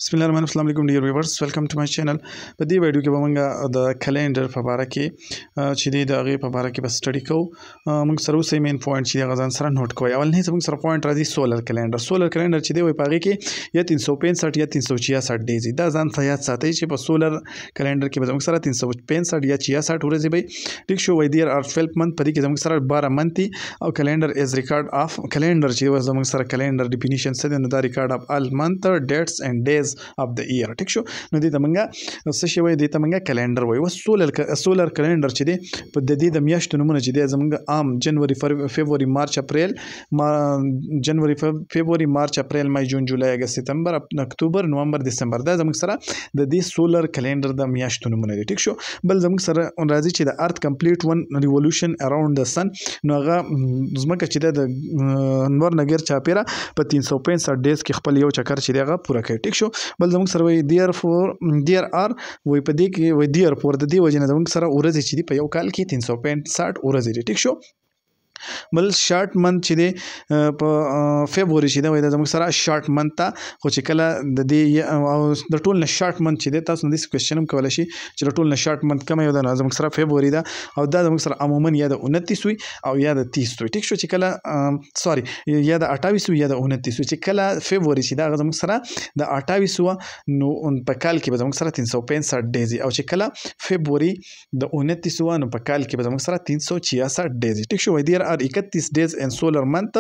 بسم الله الرحمن الرحیم. السلام علیکم ډیر ویورز، ویلکم ټو مای چینل. په دې ویډیو کې به موږ د کلندر په اړه کې چې د هغه په اړه کې به سټډي کوو. موږ سره اوسې مین پوینټ چې هغه ځان سره نوٹ کوی. اول نه موږ سره پوینټ راځي سولر کلندر چې دی وي په هغه کې یا 365 یا 366 ډیز دا ځان ته یاد ساتئ چې په سولر کلندر کې به موږ سره 365 یا 66 ورځې وي. ټیک شو. وای دیر ار 12 منث په دې کې موږ سره 12 منث او کلندر از ریکارډ اف کلندر چې موږ سره کلندر ډیفینیشن څه دی نو دا ریکارډ اف ال منث ډیټس اند ډیز of the year. ټیک شو. نو دې ته موږ څه شی وای دې ته موږ کلندر وای. سولر کلندر چې دی په د دې د میاشتو نمونه چې دی زموږ عام جنوري فبراير مارچ اپریل جنوري فبراير مارچ اپریل مای جون جولای اگست سپتمبر اکتوبر نومبر دسمبر دا زموږ سره د دې سولر کلندر د میاشتو نمونه دی. ټیک شو. بل زموږ سره راځي چې د ارث کمپلیټ ون ریولوشن اراوند د سن نو هغه زموږ چې د نور نګر چاپیره په 365 ډیز کې خپل یو چکر چې دی هغه پوره کوي. ټیک شو. بل زموږ سره وای دیر ار وای په دې کې وای دیر فور د دې وجنه زموږ سره ورځي چې دی په یو کال کې 365 ورځي دی. ټیک شو. بل شارټ منث چې دی په فبراير چې دی وای د زموږ سره شارټ منث ته خو چې کله د دې د ټول نه شارټ منث چې دی تاسو د کوېسچن هم کولای شي چې د ټول نه شارټ منث کوم یو د زموږ سره فبراير دا او دا زموږ سره عموما یا د 29 وي او یا د 30 وي. ټیک شو. چې کله سوري یا د 28 وي یا د 29 وي چې کله فبراير چې دا زموږ سره د 28 نو په کال کې به زموږ سره 365 ډیز او چې کله فبراير د 29 نو په کال کې به زموږ سره 366 ډیز. ټیک شو. وای دیر ار 31 days in solar month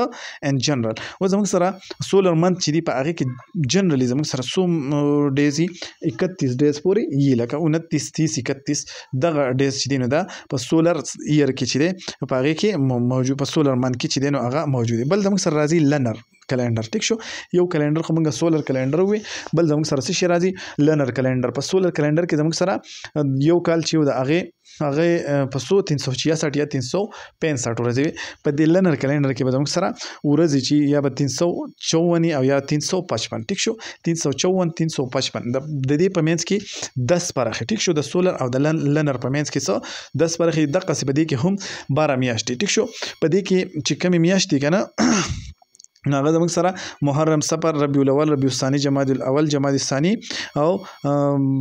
and general. و زموږ سره سولر منث چې دی په هغه کې جنرالي زموږ سره سو ډیز 31 ډیز پورې یی لکه 29 30 31 دغه ډیز چې دی نو دا په سولر ایر کې چې دی په هغه کې موجود په سولر منث کې چې دی نو هغه موجود دی. بل زموږ سره راځي لنر کلندر. ټیک شو. یو کلندر خو موږ سولر کلندر وي. بل زموږ سره څه شي راځي لنر کلندر. په سولر کلندر کې زموږ سره یو کال چې د هغه په 366 یا 365 ورځې په دې لنر کلندر کې به زموږ سره ورځې چې یا به 354 او یا 355. ټیک شو. 354 355 د دې په منځ کې 10 برخې. ټیک شو. د سولر او د لنر په منځ کې څه 10 برخې دغه څه په دې کې هم 12 میاشتې. ټیک شو. په دې کې چې کمی میاشتې کنه هغه زموږ سره محرم صفر ربیع الاول ربیع الثانی جمادی الاول جمادی الثانی او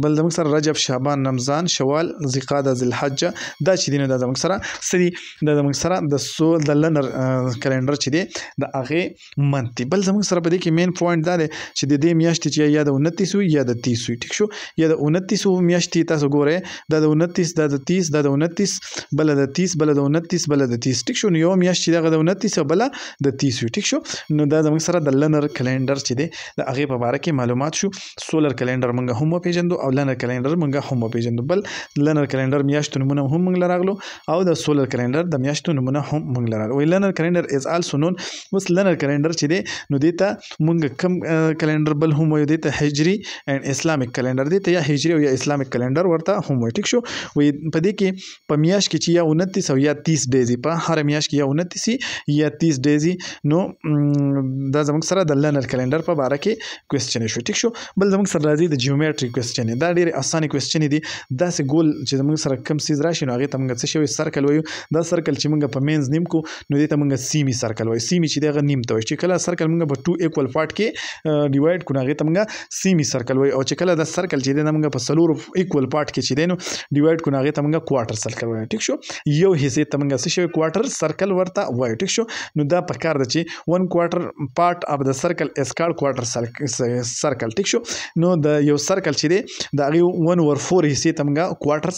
بل زموږ سره رجب شعبان رمضان شوال ذوالقعده ذوالحجه دا چې دینه د زموږ سره سری د زموږ سره د لنر کلندر چې دی د هغه منث. بل زموږ سره په دې کې مین پوینټ دا دی چې د دې میاشتې چې یا د 29 یا د 30 وي. ټیک شو. یا د 29 میاشتې تاسو ګورئ دا د 29 دا د 30 دا د 29 بل د 30 بل د 29 بل د 30. ټیک شو. نو یو میاشت چې دغه د 29 بل د 30 وي. ټیک شو. نو دا زموږ سره د لنر کلندر چې دی د هغه په اړه کې معلومات شو. سولر کلندر موږ هم پیژندو او لنر کلندر موږ هم پیژندو. بل لنر کلندر میاشتو نمونه هم موږ لراغلو او د سولر کلندر د میاشتو نمونه هم موږ لراغلو. وی لنر کلندر از آلسو نون وس لنر کلندر چې دی نو دیتا موږ کم کلندر بل هم وي دیتا هجری اند اسلامیک کلندر دیتا یا هجری او یا اسلامیک کلندر ورته هم وي. ټیک شو. وی په دې کې په میاشت کې چې یا 29 او یا 30 ډیز په هر میاشت کې یا 29 یا 30 ډیز نو دا زموږ سره د لنر کلندر په اړه کې کوېسچن شو. ټیک شو. بل زموږ سره راځي د جیومټري کوېسچن. دا ډېر اسانه کوېسچن دي. دا سه ګول چې زموږ سره کم سیز راشي نو هغه ته موږ څه شوی سرکل وایو. دا سرکل چې موږ په مینز نیم کو نو دې ته موږ سیمی سرکل وایو. سیمی چې دغه نیم ته وایي چې کله سرکل موږ په 2 ایکوال پارت کې ډیوایډ کو هغه ته موږ سیمی سرکل وایو او چې کله د سرکل چې موږ په سلور ایکوال پارت کې چې دینو ډیوایډ کو هغه ته موږ کوارټر سرکل وایو. ټیک شو. یو حصے ته موږ څه شوی کوارټر سرکل ورته وایو. ټیک شو. نو دا په کار د چې 1 کوارټر part of the circle is called quarter circle. ټیک شو. نو د یو سرکل چې دی د هغه 1/4 حصے ته موږ کوارټر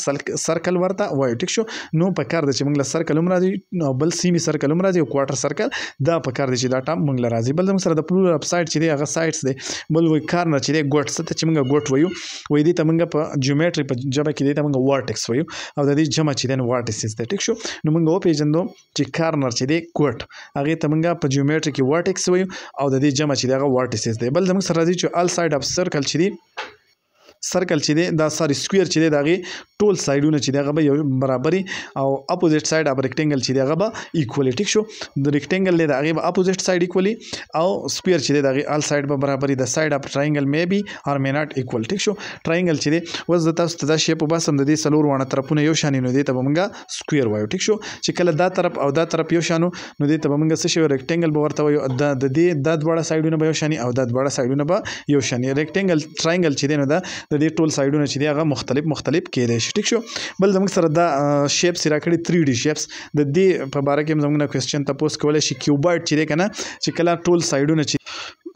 سرکل ورته وایو. ټیک شو. نو په کار د چې موږ له سرکل هم راځي نو بل سیمی سرکل هم راځي او کوارټر سرکل دا په کار د چې دا ټام موږ له راځي. بل موږ سره د پلور اپ سایډ چې دی هغه سایډز دی. بل وای کارنر چې دی ګوټ ته چې موږ ګوټ وایو. وای دي ته موږ په جیومټري په جبه کې دی ته موږ ورټکس وایو او د دې جمع چې دی ورټکس دی. ټیک شو. نو موږ و پیژندو چې کارنر چې دی ګوټ هغه ته موږ په جیومټري کې ورټکس وایو او د دې جمع چې دغه ورټیسز دی. بل زموږ سره راځي چې ال ساید اف سرکل چې دی سرکل چې دی دا ساری سکویر چې دی دغه ټول سایډونه چې دی هغه به یو برابري او اپوزیټ سایډ اپ ریکټینګل چې دی هغه به ایکوالي ټیک شو د ریکټینګل دی د هغې به اپوزیټ سایډ ایکوالي او سپیر چې دی د هغې ال سایډ به برابري د سایډ اپ ټرایینګل مې بي اور مې ناټ ایکول ټیک شو ټرایینګل چې دی اوس د تاسو ته دا شیپ وباسم د دې څلور واړه طرفونه یو شانې نو دې ته به موږ سکویر وایو ټیک شو چې کله دا طرف او دا طرف یو شانو نو دې ته به موږ څه شی ریکټینګل به ورته وایو د دې دا دواړه سایډونه به یو شانې او دا دواړه سایډونه به یو شانې ریکټینګل ټرایینګل چې دی نو دا د دې ټول سایډونه چې دی هغه مختلف کېدای شي ټیک شو بل زموږ سره دا شیپس راکړي 3D شیپس د دې په باره کې هم زموږ نه کوېسچن تپوس کولی شي کیوبایډ چې دی که نه چې کله ټول سایډونه چې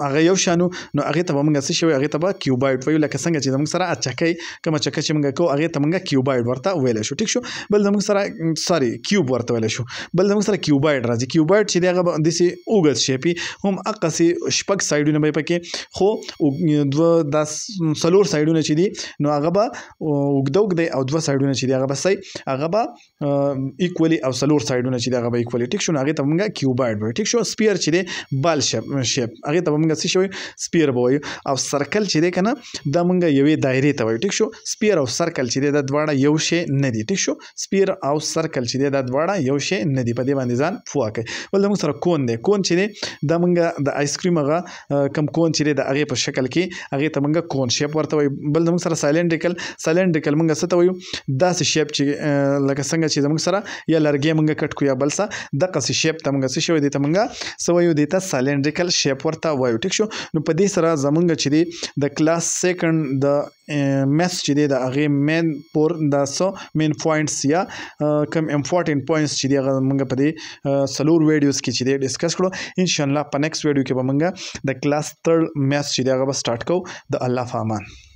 هغه یو شانو نو هغې ته به موږ څه شی وایو هغې ته به کیوبایډ وایو لکه څنګه چې زموږ سره چکۍ کومه چکه چې موږ کوو هغې ته موږ کیوبایډ ورته ویلی شو ټیک شو بل زموږ سره ساري کیوب ورته ویلی شو بل زموږ سره کیوبایډ راځي کیوبایډ چې دی هغه به داسې اوږد شیپ وي هم هغسې شپږ سایډونه به یې پکې خو دوه دا څلور سایډونه چې دي نو هغه به اوږده او دوه سایډونه چې دي هغه به صحیح هغه به ایکولي او څلور سایډونه چې دي هغه به ایکولي ټیک شو نو هغې ته موږ کیوبایډ وایو ټیک شو سپیر چې دی بال شیپ هغې ته به موږ څه شی وایو سپیر به وایو او سرکل چې دی که نه دا موږ یوې دایرې ته وایو ټیک شو سپیر او سرکل چې دی دا دواړه یو شی نه دي ټیک شو سپیر او سرکل چې دی دا دواړه یو شی نه دي په دې باندې ځان پوه کړئ بل زموږ سره کون دی کون چې دی دا موږ د آیسکریم هغه کم کون چې دی د هغې په شکل کې هغې ته موږ کون شیپ ورته وایو بل زموږ سره سایلنډریکل موږ څه ته وایو داسې شیپ چې لکه څنګه چې زموږ سره یا لرګی موږ کټ کړو یا بل څه دقسې شیپ ته موږ څه شی وایو دې ته موږ څه وایو دې ته سایلنډریکل شیپ ورته وایو ټیک شو نو په دې سره زمونږ چې دی د کلاس سیکنډ د میث چې دی د هغې مین پور دا څه مین پوینټس یا کم امپورټنټ پوینټس چې دی هغه موږ په دې څلور ویډیوز کې چې دی ډسکس کړو انشاءالله په نیکسټ ویډیو کې به موږ د کلاس 3 میث چې دی هغه به سټارټ کوو د الله په امان